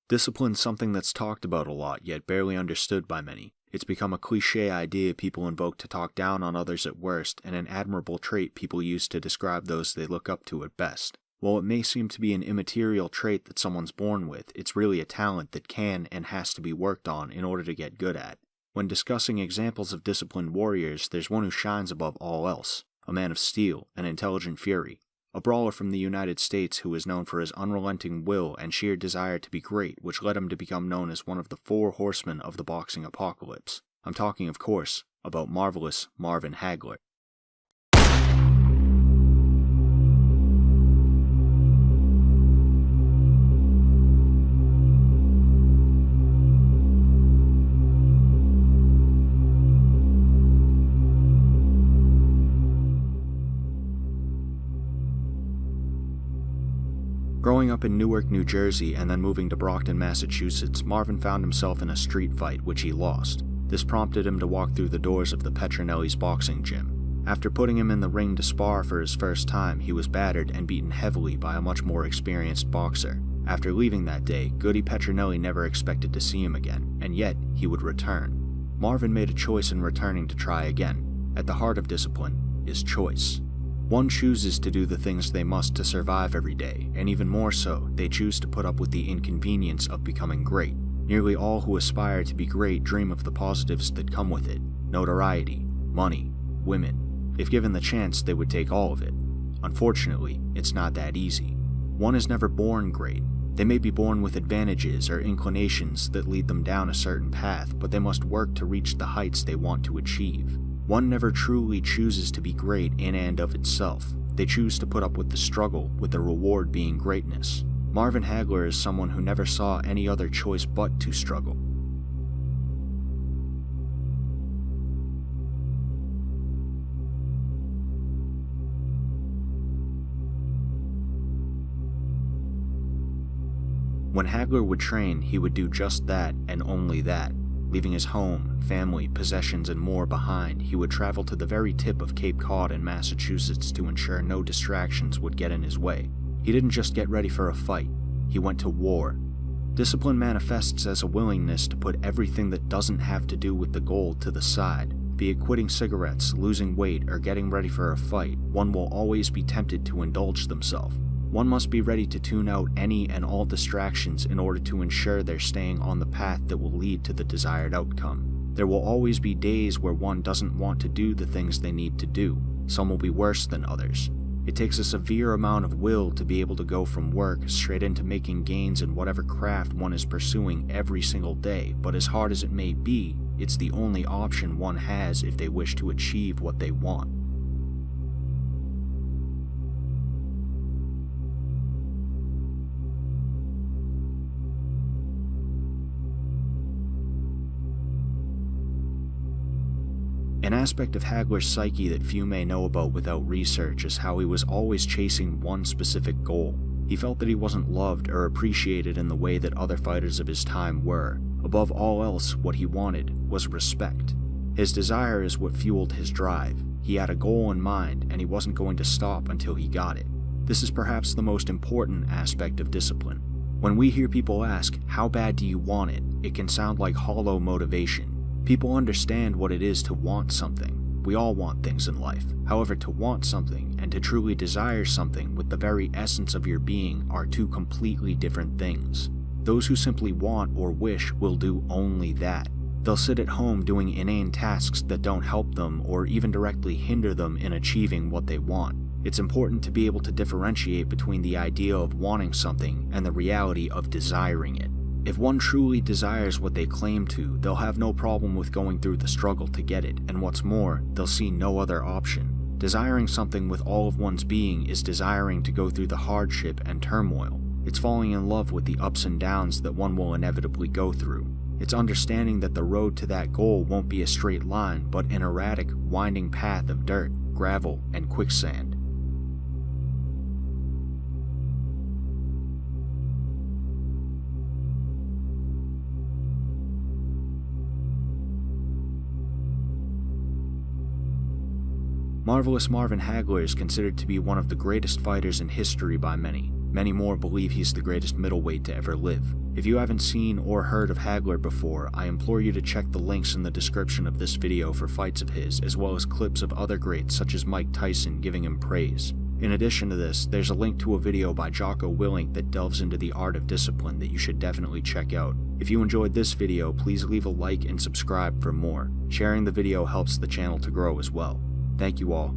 Discipline's something that's talked about a lot, yet barely understood by many. It's become a cliché idea people invoke to talk down on others at worst, and an admirable trait people use to describe those they look up to at best. While it may seem to be an immaterial trait that someone's born with, it's really a talent that can and has to be worked on in order to get good at. When discussing examples of disciplined warriors, there's one who shines above all else, a man of steel, an intelligent fury. A brawler from the United States who is known for his unrelenting will and sheer desire to be great, which led him to become known as one of the 4 horsemen of the boxing apocalypse. I'm talking, of course, about marvelous Marvin Hagler. Growing up in Newark, New Jersey, and then moving to Brockton, Massachusetts, Marvin found himself in a street fight, which he lost. This prompted him to walk through the doors of the Petronelli's boxing gym. After putting him in the ring to spar for his first time, he was battered and beaten heavily by a much more experienced boxer. After leaving that day, Goody Petronelli never expected to see him again, and yet he would return. Marvin made a choice in returning to try again. At the heart of discipline is choice. One chooses to do the things they must to survive every day, and even more so, they choose to put up with the inconvenience of becoming great. Nearly all who aspire to be great dream of the positives that come with it: notoriety, money, women. If given the chance, they would take all of it. Unfortunately, it's not that easy. One is never born great. They may be born with advantages or inclinations that lead them down a certain path, but they must work to reach the heights they want to achieve. One never truly chooses to be great in and of itself. They choose to put up with the struggle, with the reward being greatness. Marvin Hagler is someone who never saw any other choice but to struggle. When Hagler would train, he would do just that and only that. Leaving his home, family, possessions, and more behind, he would travel to the very tip of Cape Cod in Massachusetts to ensure no distractions would get in his way. He didn't just get ready for a fight, he went to war. Discipline manifests as a willingness to put everything that doesn't have to do with the goal to the side. Be it quitting cigarettes, losing weight, or getting ready for a fight, one will always be tempted to indulge themselves. One must be ready to tune out any and all distractions in order to ensure they're staying on the path that will lead to the desired outcome. There will always be days where one doesn't want to do the things they need to do. Some will be worse than others. It takes a severe amount of will to be able to go from work straight into making gains in whatever craft one is pursuing every single day, but as hard as it may be, it's the only option one has if they wish to achieve what they want. An aspect of Hagler's psyche that few may know about without research is how he was always chasing one specific goal. He felt that he wasn't loved or appreciated in the way that other fighters of his time were. Above all else, what he wanted was respect. His desire is what fueled his drive. He had a goal in mind, and he wasn't going to stop until he got it. This is perhaps the most important aspect of discipline. When we hear people ask, "How bad do you want it?" it can sound like hollow motivation. People understand what it is to want something. We all want things in life. However, to want something and to truly desire something with the very essence of your being are two completely different things. Those who simply want or wish will do only that. They'll sit at home doing inane tasks that don't help them or even directly hinder them in achieving what they want. It's important to be able to differentiate between the idea of wanting something and the reality of desiring it. If one truly desires what they claim to, they'll have no problem with going through the struggle to get it, and what's more, they'll see no other option. Desiring something with all of one's being is desiring to go through the hardship and turmoil. It's falling in love with the ups and downs that one will inevitably go through. It's understanding that the road to that goal won't be a straight line, but an erratic, winding path of dirt, gravel, and quicksand. Marvelous Marvin Hagler is considered to be one of the greatest fighters in history by many. Many more believe he's the greatest middleweight to ever live. If you haven't seen or heard of Hagler before, I implore you to check the links in the description of this video for fights of his, as well as clips of other greats such as Mike Tyson giving him praise. In addition to this, there's a link to a video by Jocko Willink that delves into the art of discipline that you should definitely check out. If you enjoyed this video, please leave a like and subscribe for more. Sharing the video helps the channel to grow as well. Thank you all.